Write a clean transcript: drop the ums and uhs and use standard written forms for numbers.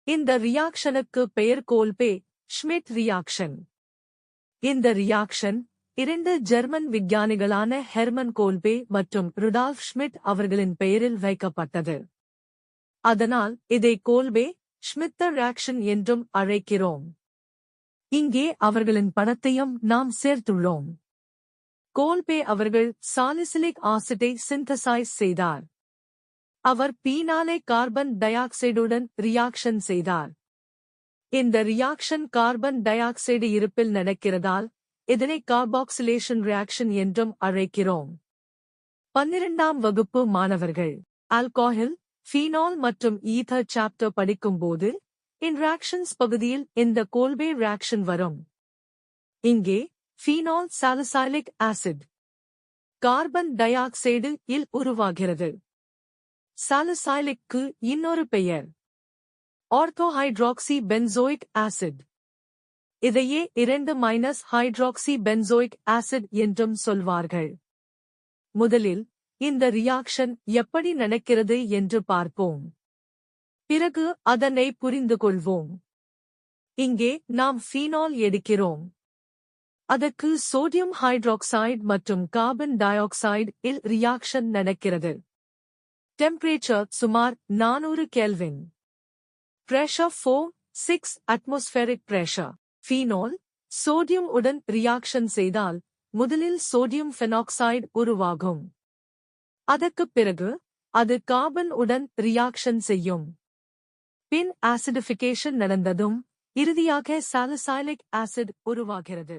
இந்த ரியாக்ஷனுக்கு பெயர் கோல்பே Schmidt reaction. இந்த ரியாக்ஷன் 2 ஜெர்மன் விஞ்ஞானிகளான ஹெர்மன் கோல்பே மற்றும் ருடால்ஃப் ஷ்மிட் அவர்களின் பெயரில் வைக்கப்பட்டது. அதனால் இதை கோல்பே ஷ்மித்தர் ரியாக்ஷன் என்றும் அழைக்கிறோம். இங்கே அவர்களின் படத்தையும் நாம் சேர்த்துள்ளோம். கோல்பே அவர்கள் சாலிசிலிக் ஆசிட்டை சிந்தசைஸ் செய்தார். அவர் பீனாலை கார்பன் டை ஆக்சைடுடன் ரியாக்ஷன் செய்தார். இந்த ரியாக்ஷன் கார்பன் டை ஆக்சைடு இருப்பில் நடக்கிறதால் இதனை கார்பாக்சிலேஷன் ரியாக்ஷன் என்றும் அழைக்கிறோம். 12ஆம் வகுப்பு மாணவர்கள் ஆல்கஹால், ஃபீனால் மற்றும் ஈதர் சாப்டர் படிக்கும்போது இன்ட்ராக்ஷன்ஸ் பகுதியில் இந்த கோல்பே ரியாக்ஷன் வரும். இங்கே phenol salicylic acid carbon dioxide இல் உருவாகிறது. சாலிசைலிக்கு இன்னொரு பெயர் ஆர்த்தோஹைட்ராக்சி பென்சோயிக் ஆசிட். இதையே 2 ஹைட்ராக்சி பென்சோயிக் ஆசிட் என்றும் சொல்வார்கள். முதலில் இந்த ரியாக்ஷன் எப்படி நடக்கிறது என்று பார்ப்போம். பிறகு அதனை புரிந்து கொள்வோம். இங்கே நாம் ஃபீனால் எடுக்கிறோம். அதற்கு சோடியம் ஹைட்ராக்சைடு மற்றும் கார்பன் டை ஆக்சைடு இல் ரியாக்ஷன் நடக்கிறது. டெம்பரேச்சர் சுமார் 400 kelvin. Pressure 4-6 atmospheric pressure. Phenol sodium உடன் ரியாக்ஷன் செய்தால் முதலில் சோடியம் ஃபெனாக்சைடு உருவாகும். அதற்குப் பிறகு அது கார்பன் உடன் ரியாக்ஷன் செய்யும். பின் ஆசிடிஃபிகேஷன் நடந்ததும் இறுதியாக சாலிசைலிக் ஆசிட் உருவாகிறது.